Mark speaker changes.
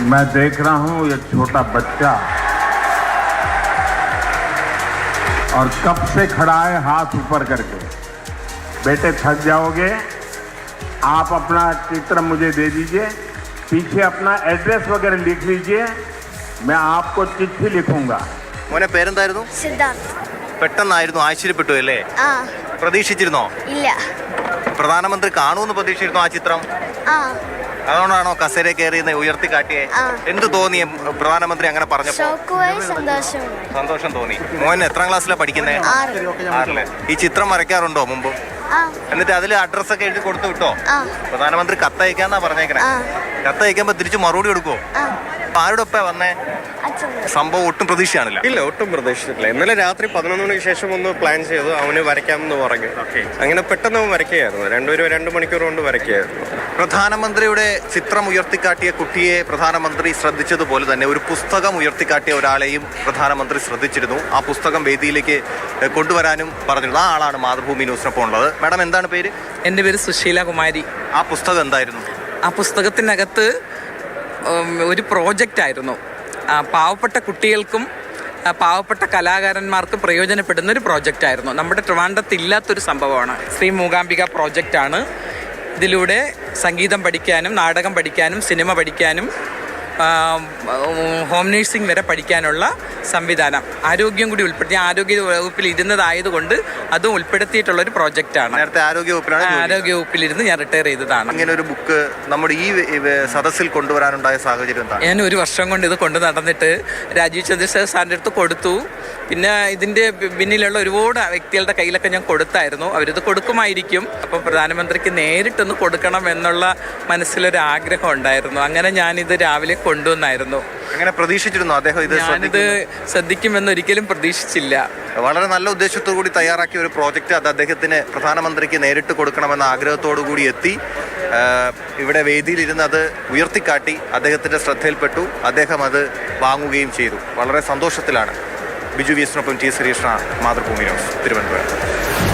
Speaker 1: मैं देख रहा हूं ये छोटा बच्चा और कब से खड़ा है हाथ ऊपर करके। बेटे थक जाओगे, आप अपना चित्र मुझे दे दीजिए, पीछे अपना एड्रेस वगैरह लिख लीजिए, मैं आपको चिट्ठी लिखूंगा।
Speaker 2: മോനെ പേരെന്തായിരുന്നു?
Speaker 3: സിദ്ധാർത്ഥ്.
Speaker 2: പെട്ടെന്നായിരുന്നു ആശ്ചര്യപ്പെട്ടു അല്ലേ?
Speaker 3: ആ.
Speaker 2: പ്രതീക്ഷിച്ചിരുന്നോ?
Speaker 3: ഇല്ല.
Speaker 2: പ്രധാനമന്ത്രി കാണുമെന്ന് പ്രതീക്ഷിച്ചിരുന്നോ ആ ചിത്രം?
Speaker 3: ആ.
Speaker 2: അതുകൊണ്ടാണോ കസേര കയറി ഉയർത്തി കാട്ടിയേ? എന്ത് തോന്നി പ്രധാനമന്ത്രി അങ്ങനെ പറഞ്ഞപ്പോൾ? സന്തോഷം തോന്നി. മോൻ എത്രാം ക്ലാസ്സിലാണ് പഠിക്കുന്നത്? 6. ഈ ചിത്രം വരയ്ക്കാറുണ്ടോ മുമ്പ്? എന്നിട്ട് അതിൽ അഡ്രസ്സൊക്കെ എഴുതി കൊടുത്തു വിട്ടോ? പ്രധാനമന്ത്രി കത്തയക്കാന്നാ പറഞ്ഞേക്കണേ. കത്തയക്കുമ്പോ തിരിച്ചു മറുപടി കൊടുക്കുവോ? ആരുടെ ഒപ്പം വന്നേ? സംഭവം ഒട്ടും പ്രതീക്ഷയാണില്ല.
Speaker 4: ഇല്ല, ഒട്ടും പ്രതീക്ഷിച്ചിട്ടില്ല. ഇന്നലെ രാത്രി 11 മണിക്ക് ശേഷം ഒന്ന് പ്ലാൻ ചെയ്തു, അവന് വരയ്ക്കാമെന്ന് പറഞ്ഞു. അങ്ങനെ പെട്ടെന്ന് അവൻ വരയ്ക്കുകയായിരുന്നു. 2 മണിക്കൂർ കൊണ്ട് വരയ്ക്കുകയായിരുന്നു.
Speaker 2: പ്രധാനമന്ത്രിയുടെ ചിത്രം ഉയർത്തിക്കാട്ടിയ കുട്ടിയെ പ്രധാനമന്ത്രി ശ്രദ്ധിച്ചതുപോലെ തന്നെ ഒരു പുസ്തകം ഉയർത്തിക്കാട്ടിയ ഒരാളെയും പ്രധാനമന്ത്രി ശ്രദ്ധിച്ചിരുന്നു. ആ പുസ്തകം വേദിയിലേക്ക് കൊണ്ടുവരാനും പറഞ്ഞിരുന്നു. ആ ആളാണ് മാതൃഭൂമി ന്യൂസിനൊപ്പം ഉള്ളത്. മാഡം, എന്താണ് പേര്?
Speaker 5: എൻ്റെ പേര് സുശീല കുമാരി.
Speaker 2: ആ പുസ്തകം എന്തായിരുന്നു?
Speaker 5: ആ പുസ്തകത്തിനകത്ത് ഒരു പ്രോജക്റ്റായിരുന്നു. പാവപ്പെട്ട കുട്ടികൾക്കും പാവപ്പെട്ട കലാകാരന്മാർക്കും പ്രയോജനപ്പെടുന്ന ഒരു പ്രോജക്റ്റായിരുന്നു. നമ്മുടെ ട്രിവാൻഡ്രത്ത് ഇല്ലാത്തൊരു സംഭവമാണ്. ശ്രീ മൂകാംബിക പ്രോജക്റ്റാണ്. ഇതിലൂടെ സംഗീതം പഠിക്കാനും നാടകം പഠിക്കാനും സിനിമ പഠിക്കാനും ഹോം നേഴ്സിംഗ് വരെ പഠിക്കാനുള്ള സംവിധാനം ആരോഗ്യം കൂടി ഉൾപ്പെടുത്തി ആരോഗ്യ വകുപ്പിൽ ഇരുന്നതായതുകൊണ്ട് അതും ഉൾപ്പെടുത്തിയിട്ടുള്ളൊരു പ്രോജക്റ്റാണ്.
Speaker 2: നേരത്തെ ആരോഗ്യ
Speaker 5: വകുപ്പിലിരുന്ന് ഞാൻ റിട്ടയർ ചെയ്തതാണ്.
Speaker 2: ഇങ്ങനെ ഒരു ബുക്ക് നമ്മുടെ ഈ സദസ്സിൽ കൊണ്ടുവരാനുണ്ടായ സാഹചര്യം എന്താണ്?
Speaker 5: ഞാൻ 1 വർഷം കൊണ്ട് ഇത് കൊണ്ടു നടന്നിട്ട് രാജീവ് ചന്ദ്രശേഖർ സാറിൻ്റെ അടുത്ത് കൊടുത്തു. പിന്നെ ഇതിൻ്റെ പിന്നിലുള്ള ഒരുപാട് വ്യക്തികളുടെ കയ്യിലൊക്കെ ഞാൻ കൊടുത്തായിരുന്നു. അവരിത് കൊടുക്കുമായിരിക്കും. അപ്പം പ്രധാനമന്ത്രിക്ക് നേരിട്ടൊന്ന് കൊടുക്കണം എന്നുള്ള മനസ്സിലൊരു ആഗ്രഹം ഉണ്ടായിരുന്നു. അങ്ങനെ ഞാനിത് രാവിലെ കൊണ്ടുവന്നായിരുന്നു.
Speaker 2: അങ്ങനെ പ്രതീക്ഷിച്ചിരുന്നു അദ്ദേഹം
Speaker 5: ഞാനിത് ശ്രദ്ധിക്കുമെന്ന് ഒരിക്കലും പ്രതീക്ഷിച്ചില്ല.
Speaker 2: വളരെ നല്ല ഉദ്ദേശത്തോടു കൂടി തയ്യാറാക്കിയ ഒരു പ്രോജക്റ്റ് അത് അദ്ദേഹത്തിന് പ്രധാനമന്ത്രിക്ക് നേരിട്ട് കൊടുക്കണമെന്ന ആഗ്രഹത്തോടു കൂടി എത്തി. ഇവിടെ വേദിയിലിരുന്ന് അത് ഉയർത്തിക്കാട്ടി അദ്ദേഹത്തിൻ്റെ ശ്രദ്ധയിൽപ്പെട്ടു. അദ്ദേഹം അത് വാങ്ങുകയും ചെയ്തു. വളരെ സന്തോഷത്തിലാണ്. ബിജു വി എസിനൊപ്പം ടി ശ്രീകൃഷ്ണ, മാതൃഭൂമി ന്യൂസ്, തിരുവനന്തപുരം.